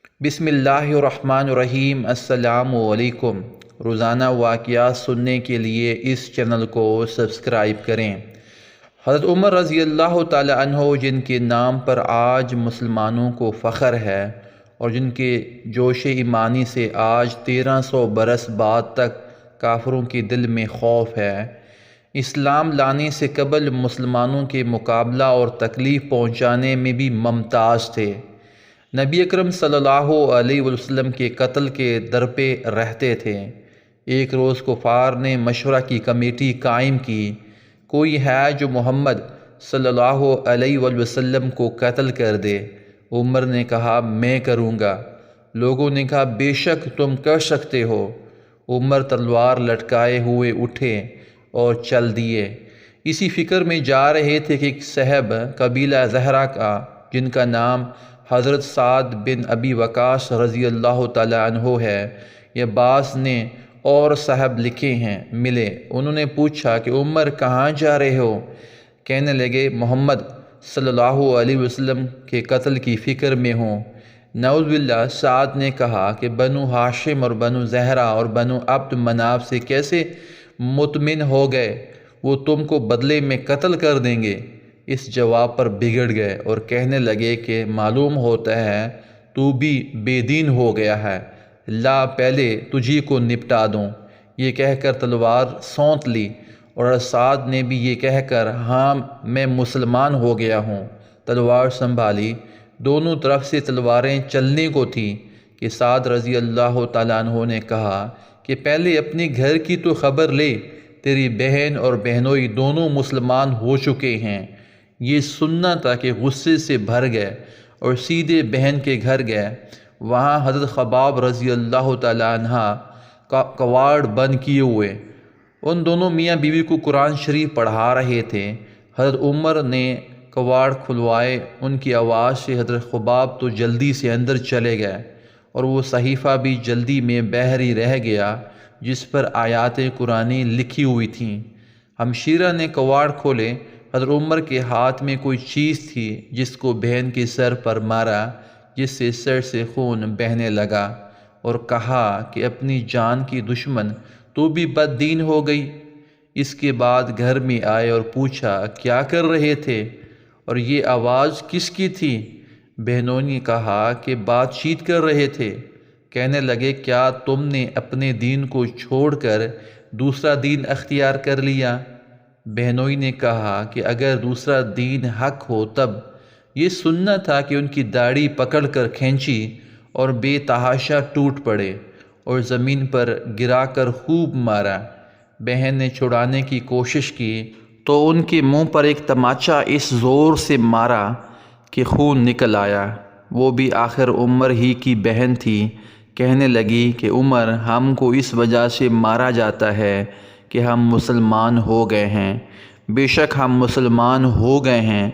بسم اللہ الرحمن الرحیم۔ السلام علیکم۔ روزانہ واقعات سننے کے لیے اس چینل کو سبسکرائب کریں۔ حضرت عمر رضی اللہ تعالی عنہ، جن کے نام پر آج مسلمانوں کو فخر ہے اور جن کے جوش ایمانی سے آج 1300 برس بعد تک کافروں کے دل میں خوف ہے، اسلام لانے سے قبل مسلمانوں کے مقابلہ اور تکلیف پہنچانے میں بھی ممتاز تھے۔ نبی اکرم صلی اللہ علیہ وسلم کے قتل کے در پہ رہتے تھے۔ ایک روز کفار نے مشورہ کی کمیٹی قائم کی، کوئی ہے جو محمد صلی اللہ علیہ وسلم کو قتل کر دے؟ عمر نے کہا میں کروں گا۔ لوگوں نے کہا بے شک تم کر سکتے ہو۔ عمر تلوار لٹکائے ہوئے اٹھے اور چل دیے۔ اسی فکر میں جا رہے تھے کہ ایک صاحب قبیلہ زہرہ کا، جن کا نام حضرت سعد بن ابی وقاص رضی اللہ تعالیٰ عنہ ہے، یہ بعض نے اور صاحب لکھے ہیں، ملے۔ انہوں نے پوچھا کہ عمر کہاں جا رہے ہو؟ کہنے لگے محمد صلی اللہ علیہ وسلم کے قتل کی فکر میں ہوں۔ نعوذ باللہ۔ سعد نے کہا کہ بنو ہاشم اور بنو زہرہ اور بنو عبد مناف سے کیسے مطمئن ہو گئے؟ وہ تم کو بدلے میں قتل کر دیں گے۔ اس جواب پر بگڑ گئے اور کہنے لگے کہ معلوم ہوتا ہے تو بھی بے دین ہو گیا ہے، لا پہلے تجھی کو نپٹا دوں۔ یہ کہہ کر تلوار سونت لی، اور سعد نے بھی یہ کہہ کر ہاں میں مسلمان ہو گیا ہوں، تلوار سنبھالی۔ دونوں طرف سے تلواریں چلنے کو تھیں کہ سعد رضی اللہ تعالیٰ عنہ نے کہا کہ پہلے اپنے گھر کی تو خبر لے، تیری بہن اور بہنوئی دونوں مسلمان ہو چکے ہیں۔ یہ سننا تھا کہ غصے سے بھر گئے اور سیدھے بہن کے گھر گئے۔ وہاں حضرت خباب رضی اللہ تعالیٰ عنہ کواڑ بند کیے ہوئے ان دونوں میاں بیوی کو قرآن شریف پڑھا رہے تھے۔ حضرت عمر نے کواڑ کھلوائے، ان کی آواز سے حضرت خباب تو جلدی سے اندر چلے گئے اور وہ صحیفہ بھی جلدی میں بحری رہ گیا جس پر آیات قرآنی لکھی ہوئی تھیں۔ ہمشیرہ نے کواڑ کھولے۔ حضرت عمر کے ہاتھ میں کوئی چیز تھی جس کو بہن کے سر پر مارا، جس سے سر سے خون بہنے لگا، اور کہا کہ اپنی جان کی دشمن تو بھی بد دین ہو گئی۔ اس کے بعد گھر میں آئے اور پوچھا کیا کر رہے تھے اور یہ آواز کس کی تھی؟ بہنوں نے کہا کہ بات چیت کر رہے تھے۔ کہنے لگے کیا تم نے اپنے دین کو چھوڑ کر دوسرا دین اختیار کر لیا؟ بہنوئی نے کہا کہ اگر دوسرا دین حق ہو تب یہ سننا تھا کہ ان کی داڑھی پکڑ کر کھینچی اور بے تحاشا ٹوٹ پڑے اور زمین پر گرا کر خوب مارا۔ بہن نے چھڑانے کی کوشش کی تو ان کے منہ پر ایک تماچا اس زور سے مارا کہ خون نکل آیا۔ وہ بھی آخر عمر ہی کی بہن تھی۔ کہنے لگی کہ عمر ہم کو اس وجہ سے مارا جاتا ہے کہ ہم مسلمان ہو گئے ہیں۔ بے شک ہم مسلمان ہو گئے ہیں،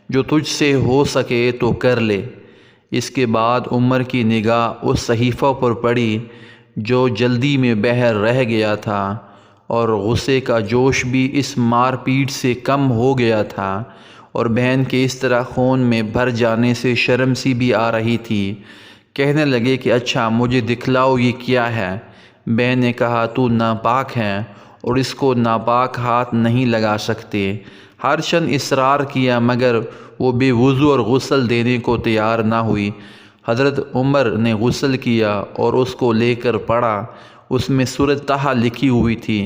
جو تجھ سے ہو سکے تو کر لے۔ اس کے بعد عمر کی نگاہ اس صحیفہ پر پڑی جو جلدی میں بحر رہ گیا تھا، اور غصے کا جوش بھی اس مار پیٹ سے کم ہو گیا تھا، اور بہن کے اس طرح خون میں بھر جانے سے شرم سی بھی آ رہی تھی۔ کہنے لگے کہ اچھا مجھے دکھلاؤ یہ کیا ہے؟ بہن نے کہا تو ناپاک ہے اور اس کو ناپاک ہاتھ نہیں لگا سکتے۔ ہر چند اصرار کیا مگر وہ بے وضو اور غسل دینے کو تیار نہ ہوئی۔ حضرت عمر نے غسل کیا اور اس کو لے کر پڑھا۔ اس میں سورۃ طٰہٰ لکھی ہوئی تھی۔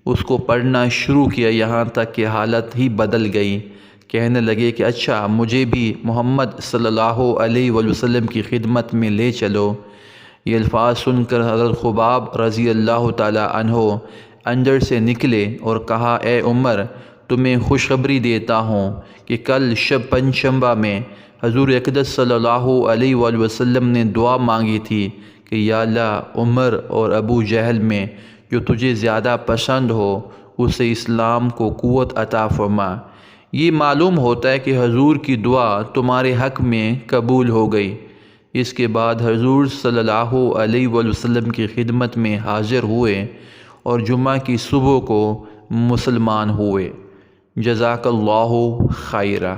اس کو پڑھنا شروع کیا یہاں تک کہ حالت ہی بدل گئی۔ کہنے لگے کہ اچھا مجھے بھی محمد صلی اللہ علیہ وسلم کی خدمت میں لے چلو۔ یہ الفاظ سن کر حضرت خباب رضی اللہ تعالیٰ عنہ اندر سے نکلے اور کہا اے عمر، تمہیں خوشخبری دیتا ہوں کہ کل شب پنجشنبہ میں حضور اقدس صلی اللہ علیہ وسلم نے دعا مانگی تھی کہ یا اللہ عمر اور ابو جہل میں جو تجھے زیادہ پسند ہو اسے اسلام کو قوت عطا فرما۔ یہ معلوم ہوتا ہے کہ حضور کی دعا تمہارے حق میں قبول ہو گئی۔ اس کے بعد حضور صلی اللہ علیہ وسلم کی خدمت میں حاضر ہوئے اور جمعہ کی صبح کو مسلمان ہوئے۔ جزاک اللہ خیرہ۔